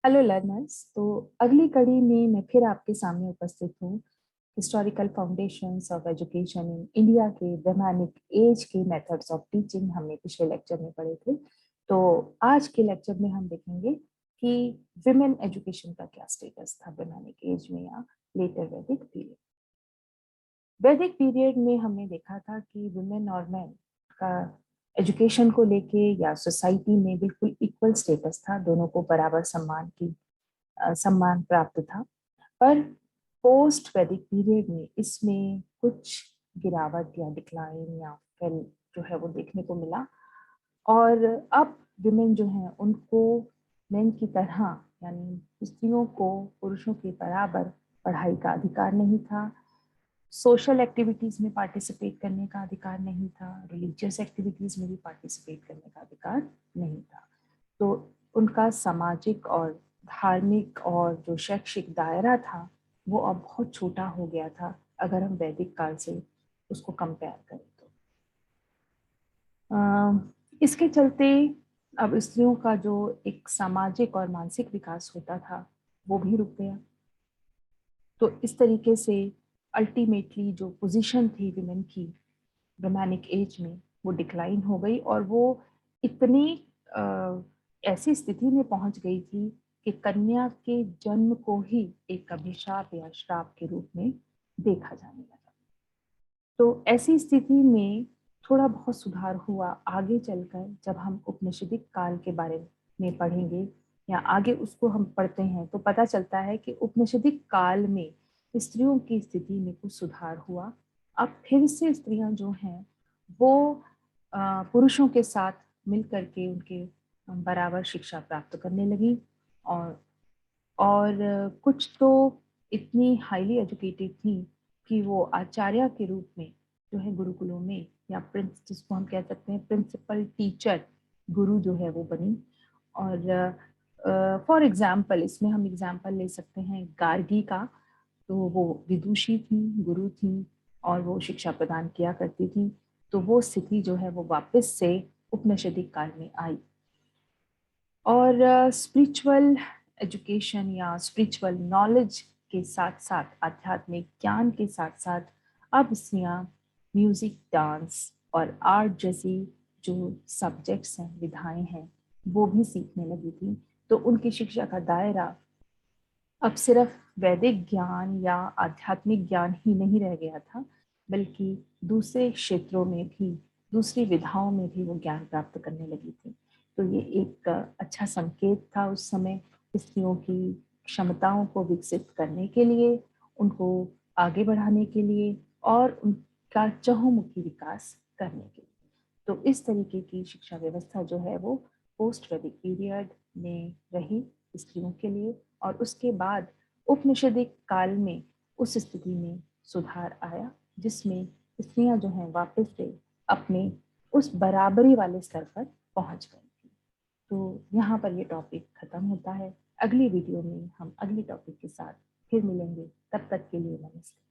Hello learners. तो अगली कड़ी में मैं फिर आपके सामने उपस्थित हूँ। Historical foundations of education in India के वैमानिक एज के मेथड्स ऑफ टीचिंग हमने पिछले लेक्चर में पढ़े थे। तो आज के लेक्चर में हम देखेंगे कि विमेन एजुकेशन का क्या स्टेटस था वैमानिक एज में या लेटर वैदिक पीरियड। वैदिक पीरियड में हमने देखा था कि वुमेन और मैन का एजुकेशन को लेके या सोसाइटी में बिल्कुल इक्वल स्टेटस था, दोनों को बराबर सम्मान प्राप्त था। पर पोस्ट वैदिक पीरियड में इसमें कुछ गिरावट या डिक्लाइन या फेल जो है वो देखने को मिला। और अब विमेन जो हैं उनको मेन की तरह यानी स्त्रियों को पुरुषों के बराबर पढ़ाई का अधिकार नहीं था, सोशल एक्टिविटीज में पार्टिसिपेट करने का अधिकार नहीं था, रिलीजियस एक्टिविटीज में भी पार्टिसिपेट करने का अधिकार नहीं था। तो उनका सामाजिक और धार्मिक और जो शैक्षिक दायरा था वो अब बहुत छोटा हो गया था अगर हम वैदिक काल से उसको कंपेयर करें तो। इसके चलते अब स्त्रियों का जो एक सामाजिक और मानसिक विकास होता था वो भी रुक गया। तो इस तरीके से अल्टीमेटली जो पोजीशन थी विमेन की रोमानिक एज में वो डिक्लाइन हो गई और वो इतनी ऐसी स्थिति में पहुंच गई थी कि कन्या के जन्म को ही एक अभिशाप या श्राप के रूप में देखा जाने लगा। तो ऐसी स्थिति में थोड़ा बहुत सुधार हुआ आगे चलकर जब हम उपनिषदिक काल के बारे में पढ़ेंगे या आगे उसको हम पढ़ते हैं तो पता चलता है कि उपनिषदिक काल में स्त्रियों की स्थिति में कुछ सुधार हुआ। अब फिर से स्त्रियां जो हैं वो पुरुषों के साथ मिल करके उनके बराबर शिक्षा प्राप्त करने लगी। और कुछ तो इतनी हाईली एजुकेटेड थी कि वो आचार्य के रूप में जो है गुरुकुलों में या प्रिंस जिसको हम कह सकते हैं प्रिंसिपल टीचर गुरु जो है वो बनी। और फॉर एग्जाम्पल इसमें हम एग्जाम्पल ले सकते हैं गार्गी का। तो वो विदुषी थी, गुरु थी और वो शिक्षा प्रदान किया करती थी। तो वो स्थिति जो है वो वापस से उपनिषदिक काल में आई। और स्पिरिचुअल एजुकेशन या स्पिरिचुअल नॉलेज के साथ साथ आध्यात्मिक ज्ञान के साथ साथ अब स्त्रियाँ म्यूजिक, डांस और आर्ट जैसी जो सब्जेक्ट्स हैं, विधाएं हैं, वो भी सीखने लगी थी। तो उनकी शिक्षा का दायरा अब सिर्फ वैदिक ज्ञान या आध्यात्मिक ज्ञान ही नहीं रह गया था, बल्कि दूसरे क्षेत्रों में भी, दूसरी विधाओं में भी वो ज्ञान प्राप्त करने लगी थी। तो ये एक अच्छा संकेत था उस समय स्त्रियों की क्षमताओं को विकसित करने के लिए, उनको आगे बढ़ाने के लिए और उनका चहुमुखी विकास करने के लिए। तो इस तरीके की शिक्षा व्यवस्था जो है वो पोस्ट वैदिक पीरियड में रही स्त्रियों के लिए। और उसके बाद उपनिषदिक काल में उस स्थिति में सुधार आया जिसमें स्त्रियां जो हैं वापस से अपने उस बराबरी वाले स्तर पर पहुंच गई थी। तो यहाँ पर ये टॉपिक खत्म होता है। अगली वीडियो में हम अगली टॉपिक के साथ फिर मिलेंगे। तब तक के लिए नमस्ते।